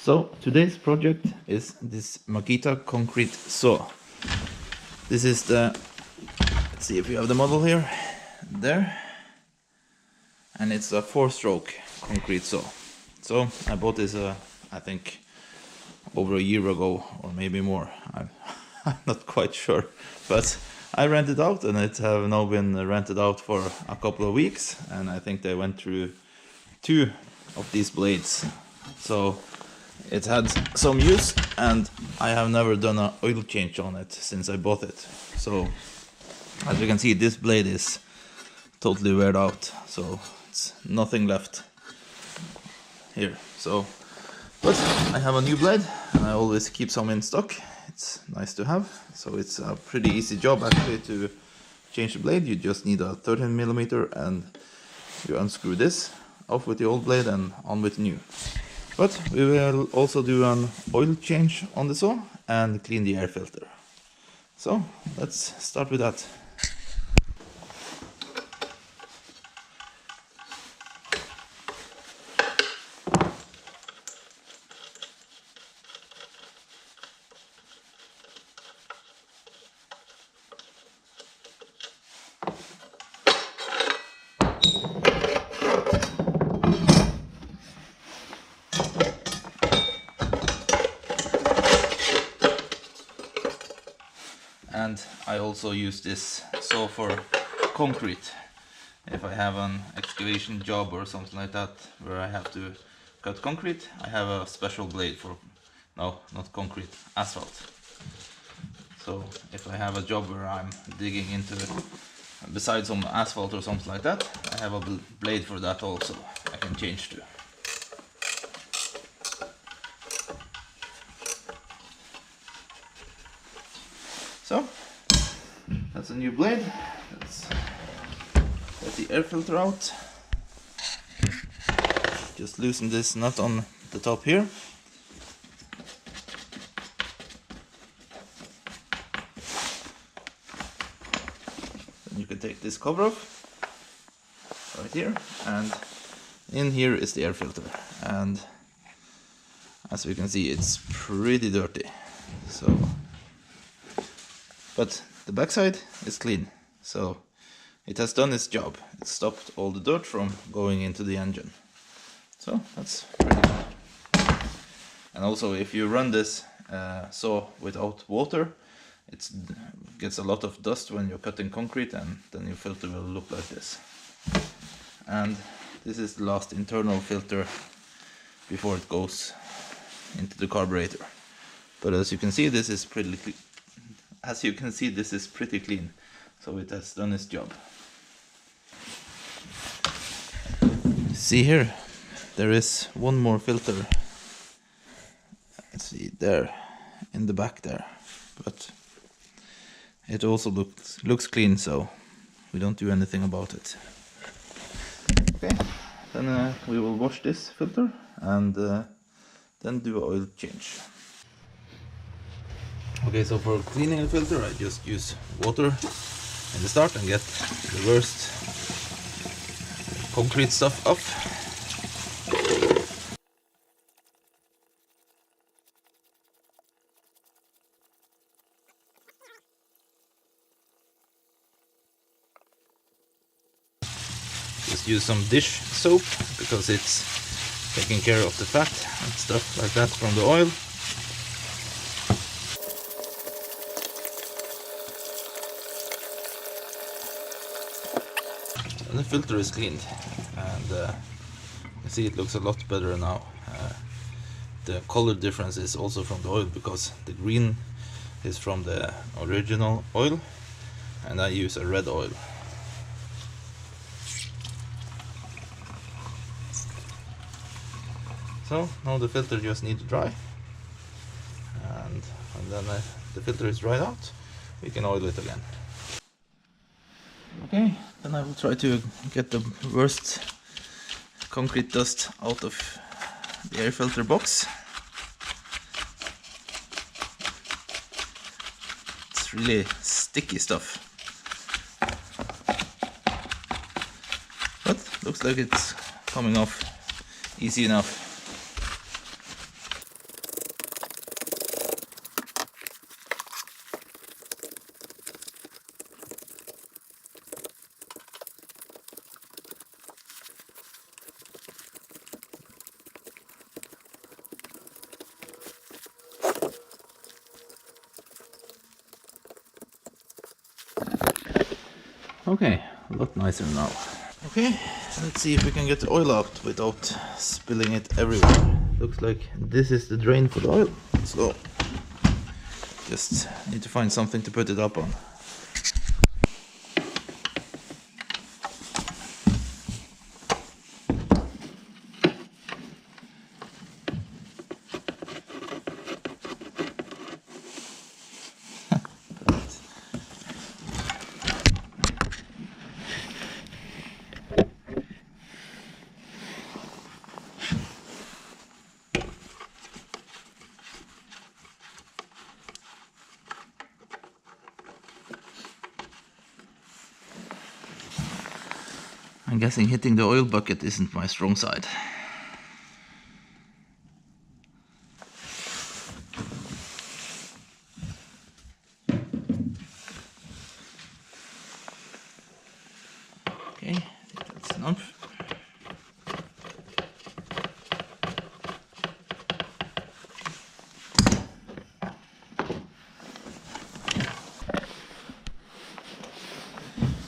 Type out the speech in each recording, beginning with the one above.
So today's project is this Makita concrete saw. This is the, let's see if you have the model here, there, and it's a 4-stroke concrete saw. So I bought this I think over a year ago or maybe more. I'm not quite sure, but I rented out and it have now been rented out for a couple of weeks, and I think they went through 2 of these blades. So it had some use, and I have never done an oil change on it since I bought it. So as you can see, this blade is totally weared out, so it's nothing left here. So, but I have a new blade and I always keep some in stock. It's nice to have. So it's a pretty easy job actually to change the blade. You just need a 13mm and you unscrew this off with the old blade and on with the new. But we will also do an oil change on the saw and clean the air filter. So let's start with that. And I also use this saw for concrete. If I have an excavation job or something like that where I have to cut concrete, I have a special blade for, no, not concrete, asphalt. So if I have a job where I'm digging into it, besides some asphalt or something like that, I have a blade for that also I can change to. So that's a new blade. Let's get the air filter out. Just loosen this nut on the top here. Then you can take this cover off right here, and in here is the air filter. And as we can see, it's pretty dirty. So, but the backside is clean, so it has done its job. It stopped all the dirt from going into the engine. So that's pretty good. And also, if you run this saw without water, it gets a lot of dust when you're cutting concrete, and then your filter will look like this. And this is the last internal filter before it goes into the carburetor. But as you can see, this is pretty clean. As you can see, this is pretty clean, so it has done its job. See here, there is one more filter. Let's see, there, in the back there, but it also looks clean, so we don't do anything about it. Okay, then we will wash this filter and then do an oil change. Okay, so for cleaning the filter, I just use water in the start and get the worst concrete stuff off. Just use some dish soap because it's taking care of the fat and stuff like that from the oil. And the filter is cleaned, and you see it looks a lot better now. The color difference is also from the oil, because the green is from the original oil and I use a red oil. So now the filter just needs to dry, and then the filter is dried out, we can oil it again. Okay, then I will try to get the worst concrete dust out of the air filter box. It's really sticky stuff, but looks like it's coming off easy enough. Okay, a lot nicer now. Okay, let's see if we can get the oil out without spilling it everywhere. Looks like this is the drain for the oil, so just need to find something to put it up on. I'm guessing hitting the oil bucket isn't my strong side. Okay, that's enough.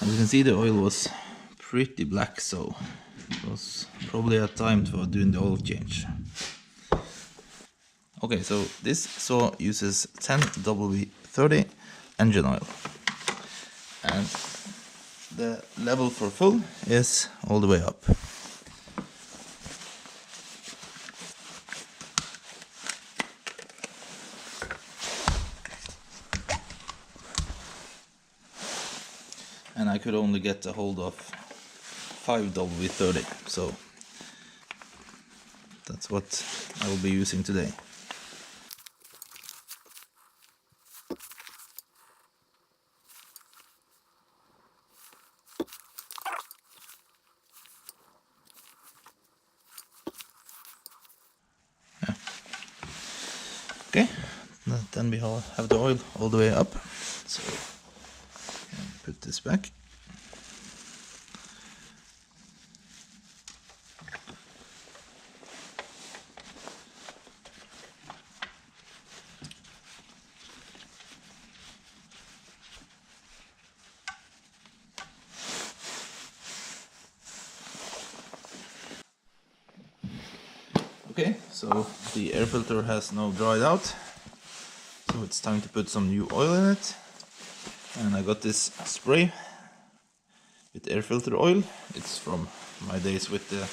As you can see, the oil was pretty black, so it was probably a time for doing the oil change. Okay, so this saw uses 10W30 engine oil, and the level for full is all the way up. And I could only get a hold of 5W30, so that's what I will be using today. Yeah. Okay, then we have the oil all the way up, so put this back. Okay, so the air filter has now dried out, so it's time to put some new oil in it. And I got this spray with air filter oil. It's from my days with the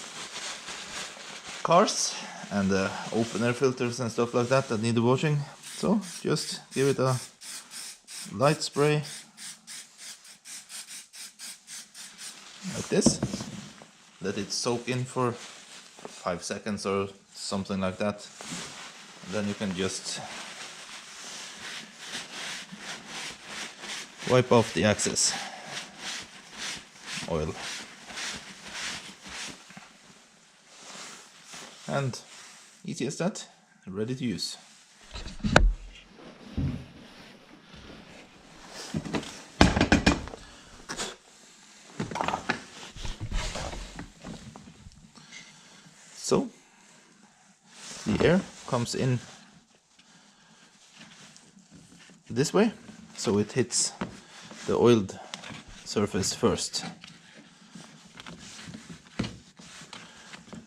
cars and the open air filters and stuff like that need the washing. So just give it a light spray like this. Let it soak in for 5 seconds or something like that. And then you can just wipe off the excess oil. And easy as that, ready to use. So the air comes in this way, so it hits the oiled surface first,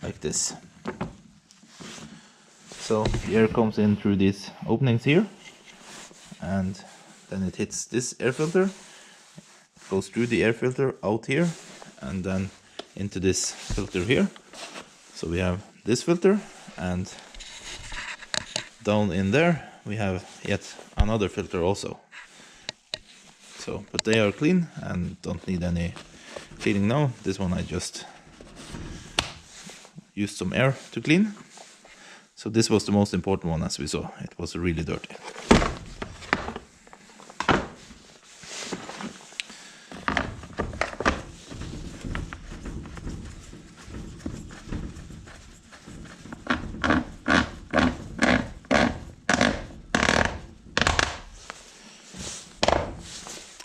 like this. So the air comes in through these openings here, and then it hits this air filter, goes through the air filter out here, and then into this filter here. So we have this filter, and down in there we have yet another filter also. So, but they are clean and don't need any cleaning now. This one I just used some air to clean. So this was the most important one, as we saw. It was really dirty.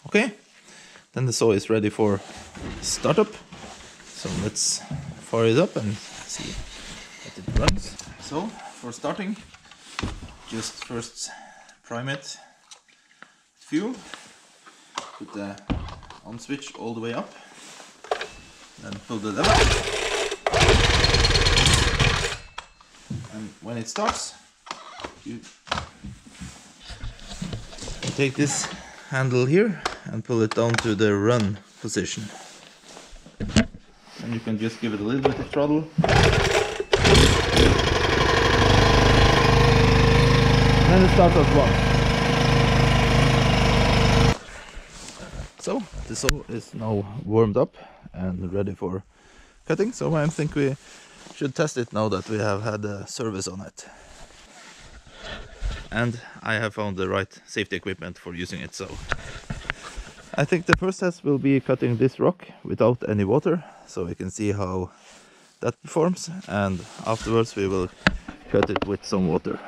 Okay, then the saw is ready for startup. So let's fire it up and see that it runs. So for starting, just first prime it with fuel, put the on switch all the way up, then pull the lever, and when it starts, you take this handle here and pull it down to the run position. And you can just give it a little bit of throttle. And it starts at 1. So the saw is now warmed up and ready for cutting. So I think we should test it now that we have had a service on it. And I have found the right safety equipment for using it. So I think the first test will be cutting this rock without any water, so we can see how that performs, and afterwards we will cut it with some water.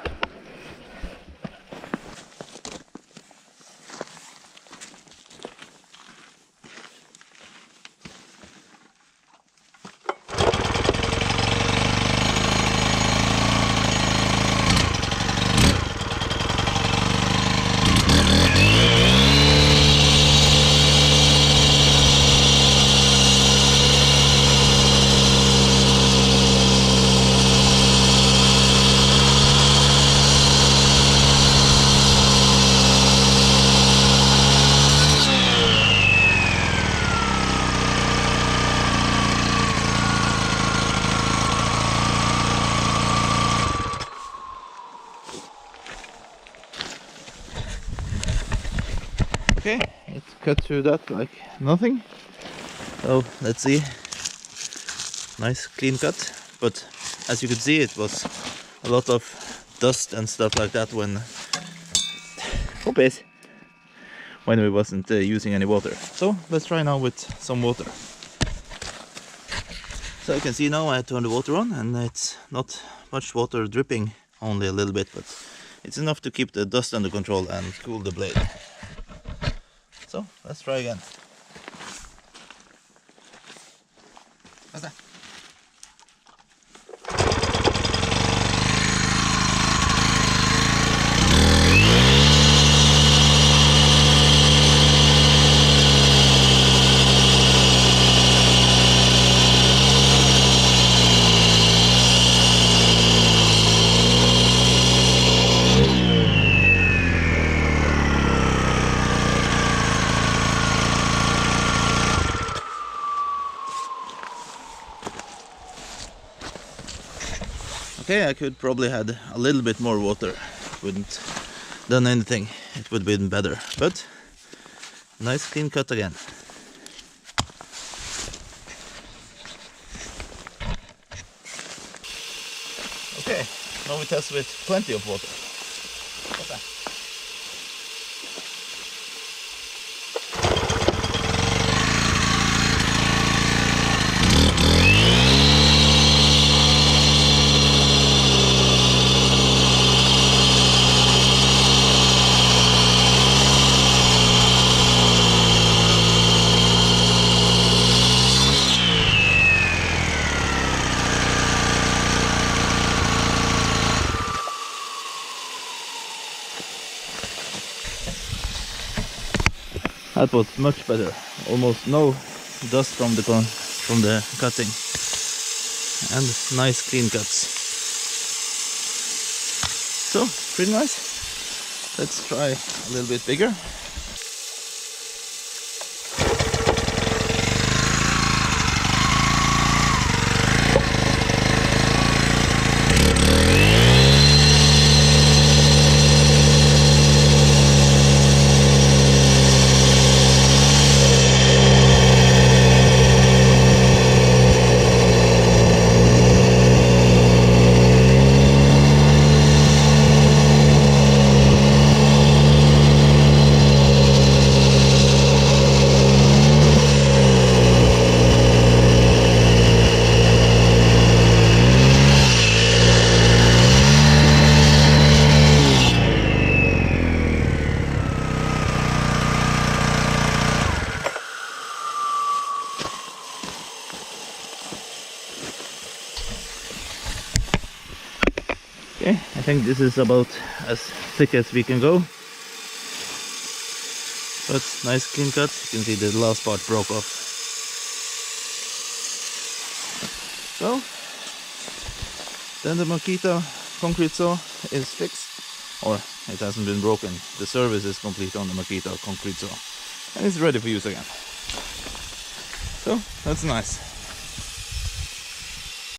Okay, it cut through that like nothing. So let's see. Nice clean cut, but as you could see, it was a lot of dust and stuff like that when we wasn't using any water. So let's try now with some water. So you can see now I turned the water on, and it's not much water dripping, only a little bit, but it's enough to keep the dust under control and cool the blade. So let's try again. What's that? Okay, I could probably had a little bit more water. Wouldn't done anything. It would have been better. But nice clean cut again. Okay, now we test with plenty of water. What's that? That was much better. Almost no dust from the cutting, and nice clean cuts. So pretty nice. Let's try a little bit bigger. Okay, I think this is about as thick as we can go. But nice clean cut. You can see the last part broke off. So then the Makita concrete saw is fixed, or it hasn't been broken. The service is complete on the Makita concrete saw, and it's ready for use again. So that's nice.